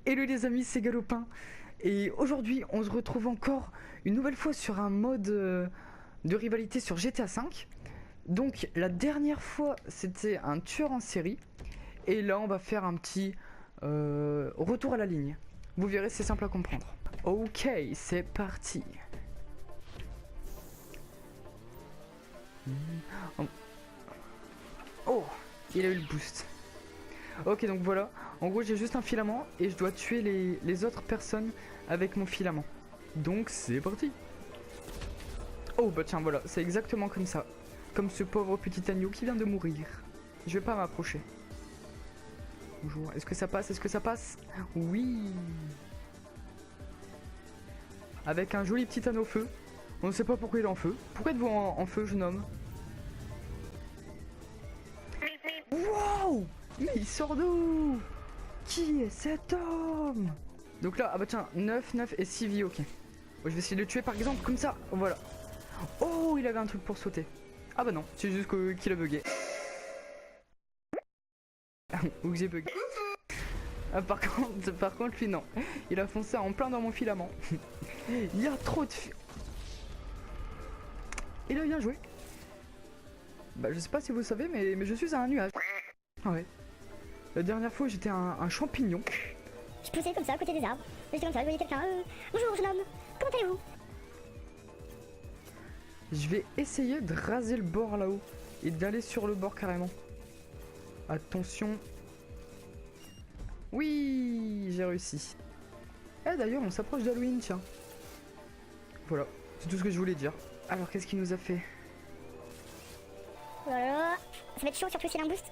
Hello les amis, c'est Galopin. Et aujourd'hui, on se retrouve encore une nouvelle fois sur un mode de rivalité sur GTA V. Donc la dernière fois, c'était un tueur en série. Et là, on va faire un petit retour à la ligne. Vous verrez, c'est simple à comprendre. Ok, c'est parti. Oh, il a eu le boost. Ok, donc voilà, en gros j'ai juste un filament et je dois tuer les autres personnes avec mon filament. Donc c'est parti. Oh bah tiens, voilà, c'est exactement comme ça. Comme ce pauvre petit agneau qui vient de mourir. Je vais pas m'approcher. Bonjour, est-ce que ça passe? Est-ce que ça passe? Oui. Avec un joli petit anneau feu. On ne sait pas pourquoi il est en feu. Pourquoi êtes-vous en feu, jeune homme? Wow! Mais il sort d'où? Qui est cet homme? Donc là, ah bah tiens, 9 et 6 vies, ok. Bon, je vais essayer de le tuer par exemple, comme ça, voilà. Oh, il avait un truc pour sauter. Ah bah non, c'est juste qu'il a bugué. Ou que j'ai bugué. Ah, par contre, lui non. Il a foncé en plein dans mon filament. Il y a trop de Il a bien joué. Bah je sais pas si vous savez, mais je suis un nuage. Ah ouais. La dernière fois j'étais un champignon. Je poussais comme ça à côté des arbres. J'étais comme ça, je voyais quelqu'un. Bonjour jeune homme, comment allez-vous? Je vais essayer de raser le bord là-haut. Et d'aller sur le bord carrément. Attention. Oui, j'ai réussi. Eh d'ailleurs on s'approche d'Halloween, tiens. Voilà, c'est tout ce que je voulais dire. Alors qu'est-ce qu'il nous a fait? Oh là là, ça va être chaud surtout s'il a un boost.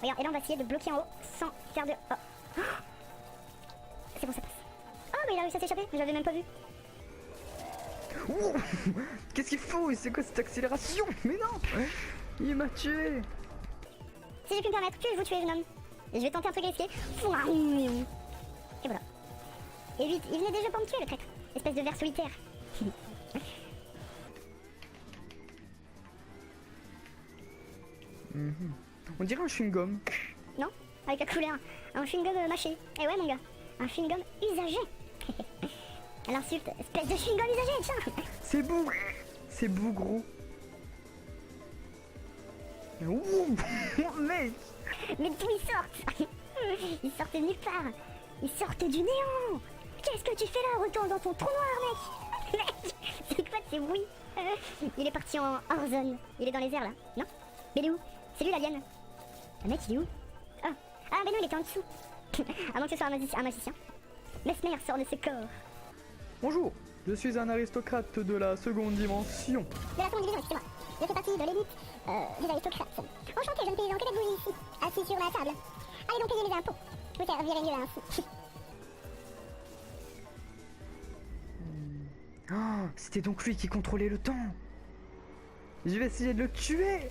Regarde, et là on va essayer de bloquer en haut sans faire de... Oh. C'est bon, ça passe. Oh mais il a réussi à s'échapper, mais j'avais même pas vu. Qu'est-ce qu'il faut? C'est quoi cette accélération? Mais non! Il m'a tué! Si j'ai pu me permettre, que je vous tuer jeune homme. Et je vais tenter un truc risqué. Et voilà. Et vite, il venait déjà pour me tuer le traître. Espèce de ver solitaire. On dirait un chewing-gum. Non, avec la couleur. Un chewing-gum mâché. Eh ouais mon gars, un chewing-gum usagé. L'insulte, espèce de chewing-gum usagé, tiens. C'est beau. C'est beau gros. Ouh, mec. Mais d'où ils sortent? Ils sortent de nulle part. Ils sortent du néant. Qu'est-ce que tu fais là? Retourne dans ton trou noir, mec. Mec, c'est quoi ces bruits? Il est parti en hors zone. Il est dans les airs là, non? Mais il est où? C'est lui l'alien. Le mec il est où? Oh. Ah mais non, il était en dessous. À moins que ce soit un magicien. Mesmer sort de ses corps. Bonjour, je suis un aristocrate de la seconde dimension. De la seconde division, excusez-moi. Je fais partie de l'élite des aristocrates. Enchanté, jeune paysan, que faites-vous ici? Assis sur la table. Allez donc payer les impôts. Vous servirez mieux ainsi. Oh, c'était donc lui qui contrôlait le temps. Je vais essayer de le tuer.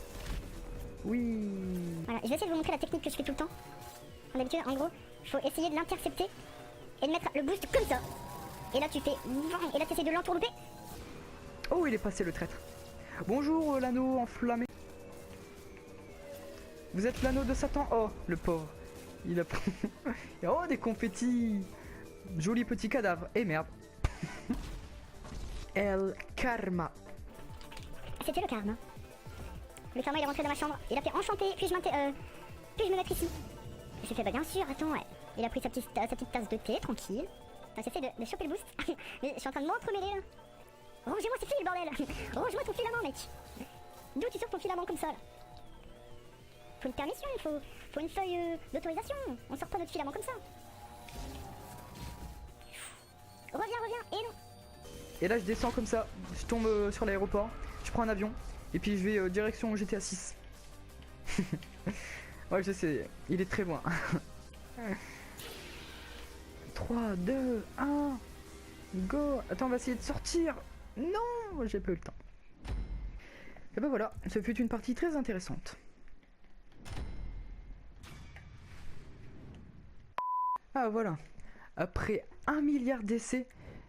Oui. Voilà, je vais essayer de vous montrer la technique que je fais tout le temps. Comme d'habitude, en gros, il faut essayer de l'intercepter et de mettre le boost comme ça. Et là tu fais... Et là tu essaies de l'entourlouper. Oh, il est passé le traître. Bonjour l'anneau enflammé. Vous êtes l'anneau de Satan? Oh, le pauvre. Il a pris... Oh, des confettis. Joli petit cadavre. Et merde. El Karma. C'était le karma. Le karma il est rentré dans ma chambre. Il a fait enchanté. Puis-je me mettre ici? J'ai fait bah bien sûr, attends, ouais. Il a pris sa petite tasse de thé, tranquille. J'essaie de choper le boost. Mais je suis en train de m'entremêler là. Rangez-moi ces fils, bordel. Range-moi ton filament, mec. D'où tu sors ton filament comme ça là? Faut une permission, faut une feuille d'autorisation. On sort pas notre filament comme ça. Reviens, et non. Et là je descends comme ça. Je tombe sur l'aéroport. Je prends un avion. Et puis je vais direction GTA 6. Ouais, je sais. Il est très loin. 3, 2, 1. Go. Attends, on va essayer de sortir. Non, j'ai pas eu le temps. Et ben voilà, ce fut une partie très intéressante. Ah voilà. Après 1 milliard d'essais,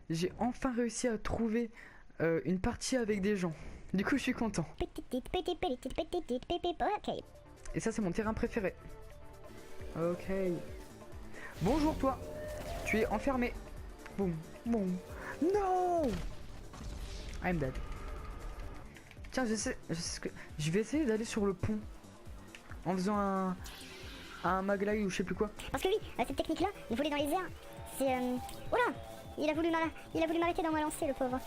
j'ai enfin réussi à trouver une partie avec des gens. Du coup, je suis content. Ok. Et ça, c'est mon terrain préféré. Ok. Bonjour toi. Tu es enfermé. Boum, boum. Non! I'm dead. Tiens, je sais ce que... Je vais essayer d'aller sur le pont. En faisant un maglai ou je sais plus quoi. Parce que oui, cette technique-là, de voler dans les airs, c'est... Oula! Il a voulu m'arrêter dans ma lancée, le pauvre.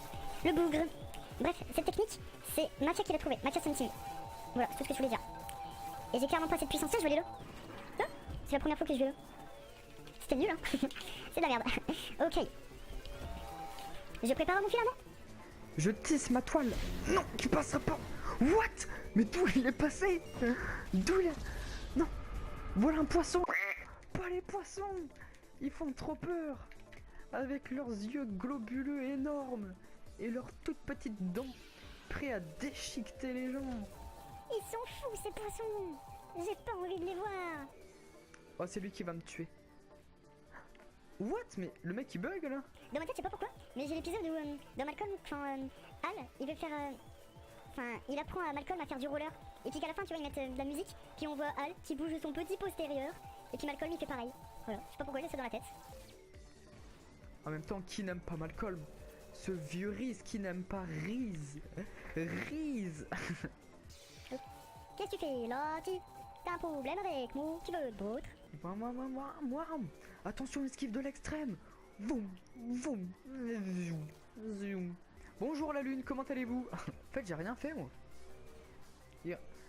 Le bougre. Bref, cette technique, c'est Mathias qui l'a trouvé. Mathias Hunting. Voilà, c'est tout ce que je voulais dire. Et j'ai clairement pas cette puissance-là, je vais aller là. Ah, c'est la première fois que je vais là. C'était nul, hein. C'est de la merde. Ok. Je prépare mon filament. Je tisse ma toile. Non, tu passeras pas. What? Mais d'où il est passé? D'où il est... Non. Voilà un poisson. Pas les poissons. Ils font trop peur. Avec leurs yeux globuleux énormes. Et leurs toutes petites dents. Prêts à déchiqueter les gens. Ils sont fous ces poissons. J'ai pas envie de les voir. Oh, c'est lui qui va me tuer. What? Mais le mec il bug là? Dans ma tête, je sais pas pourquoi, mais j'ai l'épisode où dans Malcolm, quand Hal, il veut faire... Enfin, il apprend à Malcolm à faire du roller. Et puis qu'à la fin, tu vois, ils mettent de la musique. Puis on voit Hal qui bouge son petit postérieur. Et puis Malcolm, il fait pareil. Voilà, je sais pas pourquoi j'ai ça dans la tête. En même temps, qui n'aime pas Malcolm? Ce vieux Reese qui n'aime pas Reese. Reese. Qu'est-ce que tu fais là? T'as un problème avec moi? Tu veux d'autres? Moi. Attention, esquive de l'extrême. Voum, voum, zoom, zoom. Bonjour la lune, comment allez-vous? En fait, j'ai rien fait moi.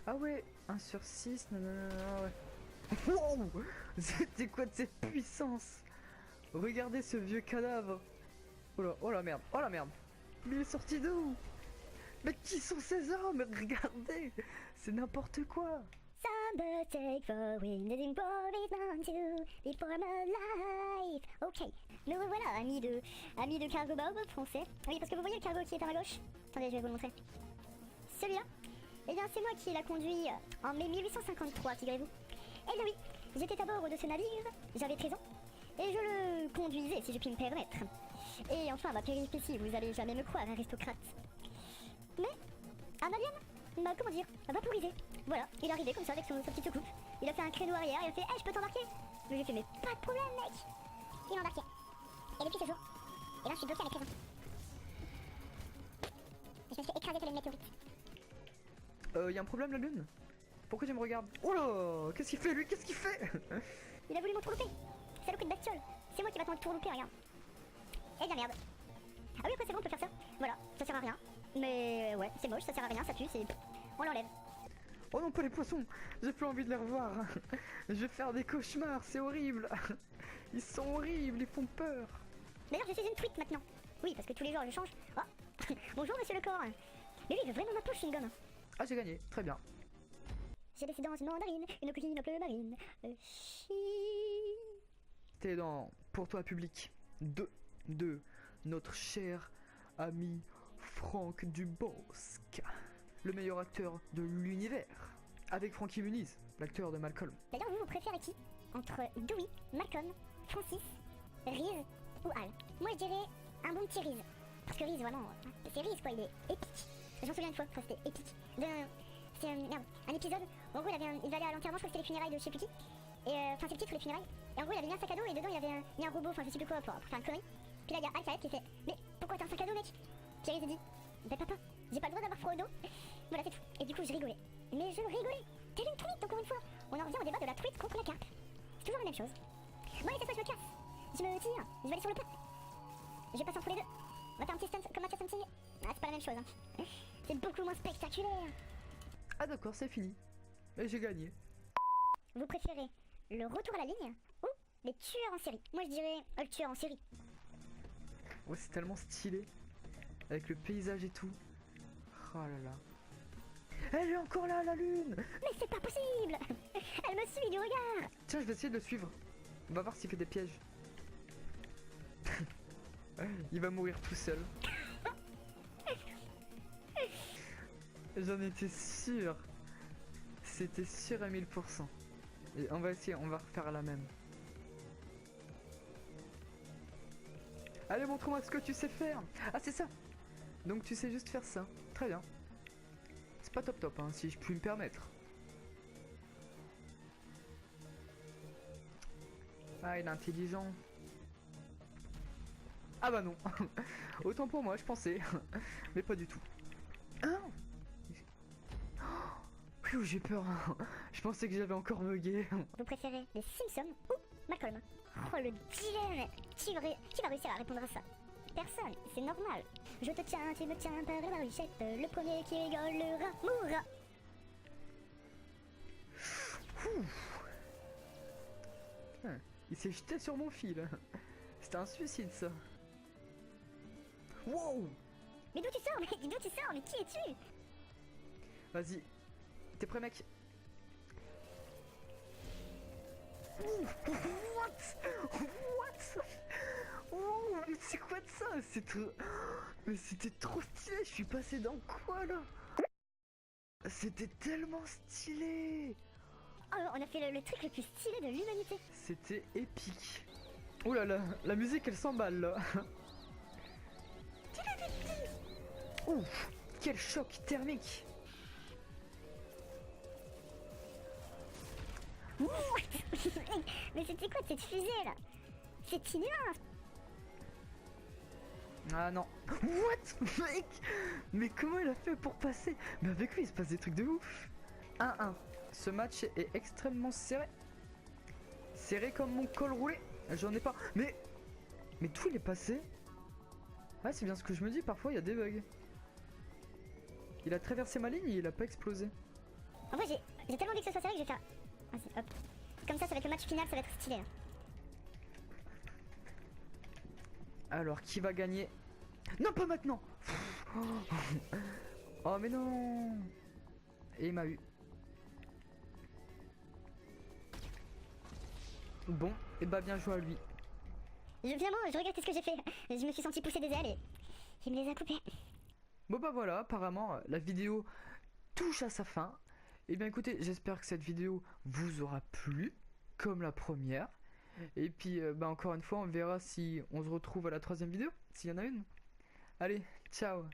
Ah ouais, 1 sur 6, nanana, ouais. Wow. C'était quoi de cette puissance? Regardez ce vieux cadavre. Oh la merde, oh la merde. Mais il est sorti d'où? Mais qui sont ces hommes? Regardez, c'est n'importe quoi. Some birds take for wings and improvise on to before my life. Ok, nous revoilà, amis de Cargo Bob français. Oui, parce que vous voyez le cargo qui est à ma gauche? Attendez, je vais vous le montrer. Celui-là, eh bien c'est moi qui l'a conduit en mai 1853, figurez-vous. Eh bien oui, j'étais à bord de ce navire, j'avais 13 ans, et je le conduisais, si je puis me permettre. Et enfin, ma péripétie, vous allez jamais me croire, aristocrate. Mais, un alien m'a, comment dire, vaporisé. Voilà, il est arrivé comme ça avec sa petite soucoupe. Il a fait un créneau arrière, il a fait hey, je peux t'embarquer? Je lui ai fait mais pas de problème mec. Il m'a embarqué. Et depuis ce jour, et là je suis bloqué à mes 13 ans. Je me suis fait écraser par une météorite. Y'a un problème la lune? Pourquoi tu me regardes? Oh là, qu'est-ce qu'il fait lui? Qu'est-ce qu'il fait? Il a voulu m'entourlouper. Saloperie de bestiole. C'est moi qui va t'entourlouper, regarde. Eh bien merde. Ah oui après c'est bon on peut faire ça. Voilà, ça sert à rien. Mais ouais, c'est moche, ça sert à rien, ça pue, c'est... On l'enlève. Oh non, pas les poissons. J'ai plus envie de les revoir. Je vais faire des cauchemars, c'est horrible. Ils sont horribles, ils font peur. D'ailleurs je suis une truite maintenant. Oui parce que tous les jours je change. Oh. Bonjour monsieur le corps. Mais oui il veut vraiment ma poche une gomme. Ah j'ai gagné, très bien. J'ai laissé dans une mandarine, une coquille un peu marine. T'es dans Pour toi public de notre cher ami Franck Dubosc, le meilleur acteur de l'univers, avec Frankie Muniz, l'acteur de Malcolm. D'ailleurs vous préférez qui? Entre Dewey, Malcolm, Francis, Reese ou Hal? Moi je dirais un bon petit Reese. Parce que Reese vraiment, c'est Reese quoi, il est épique. J'en souviens une fois, c'était épique. C'est un épisode où en gros il allait à l'enterrement, je crois que c'était les funérailles de je sais plus qui. Et enfin c'est le titre, les funérailles. Et en gros il avait mis un sac à dos et dedans il avait mis un robot, enfin je sais plus quoi pour faire une connerie. Puis là il y a Hal qui arrive qui fait mais pourquoi t'as un sac à dos mec? Puis Reese dit ben papa, j'ai pas le droit d'avoir froid au dos. Voilà c'est tout. Et du coup je rigolais. Mais je rigolais. T'es une truite encore une fois. On en revient au débat de la truite contre la carpe. C'est toujours la même chose. Bon allez cette fois je me casse. Je me tire, je vais aller sur le pont. Je vais passer entre les deux. On va faire un petit stunt comme Mathias Hunting. Ah c'est pas la même chose hein. C'est beaucoup moins spectaculaire. Ah d'accord, c'est fini. Et j'ai gagné. Vous préférez le retour à la ligne ou les tueurs en série? Moi je dirais le tueur en série. Ouais c'est tellement stylé. Avec le paysage et tout. Oh là là. Elle est encore là la lune. Mais c'est pas possible. Elle me suit du regard. Tiens je vais essayer de le suivre. On va voir s'il fait des pièges. Il va mourir tout seul. J'en étais sûr. C'était sûr à 1000%. Et on va essayer, on va refaire la même. Allez montre-moi ce que tu sais faire. Ah c'est ça. Donc tu sais juste faire ça. Très bien. C'est pas top hein, si je puis me permettre. Ah il est intelligent. Ah bah non. Autant pour moi, je pensais. Mais pas du tout. Hein? Pfiou, j'ai peur. Je pensais que j'avais encore bugué. Vous préférez les Simpsons ou Malcolm? Oh le dilemme. Qui va réussir à répondre à ça? Personne, c'est normal. Je te tiens, tu me tiens par la barbichette. Le premier qui rigolera mourra. Putain, il s'est jeté sur mon fil. C'était un suicide ça. Wow! Mais d'où tu sors? Mais d'où tu sors? Mais qui es-tu? Vas-y. T'es prêt mec? What? What? Oh, mais c'est quoi de ça? C'est trop... Mais c'était trop stylé. Je suis passé dans quoi là? C'était tellement stylé. Oh, on a fait le truc le plus stylé de l'humanité. C'était épique. Oh là là, la musique elle s'emballe là. Ouf, quel choc thermique. Mais c'était quoi cette fusée là? C'est immense. Ah non. What? Mec? Mais comment il a fait pour passer? Mais avec lui il se passe des trucs de ouf. 1-1. Ce match est extrêmement serré. Serré comme mon col roulé. J'en ai pas. Mais d'où il est passé? Ouais, c'est bien ce que je me dis, parfois il y a des bugs. Il a traversé ma ligne et il a pas explosé. En vrai j'ai tellement envie que ce soit serré que je vais faire... Vas-y hop. Comme ça va être le match final, ça va être stylé là. Alors qui va gagner? Non, pas maintenant. Oh mais non. Et il m'a eu. Bon, et bah bien joué à lui. Finalement je regrette ce que j'ai fait. Je me suis senti pousser des ailes et... il me les a coupées. Bon bah voilà, apparemment la vidéo touche à sa fin. Et bien écoutez, j'espère que cette vidéo vous aura plu, comme la première. Et puis bah encore une fois, on verra si on se retrouve à la troisième vidéo, s'il y en a une. Allez, ciao.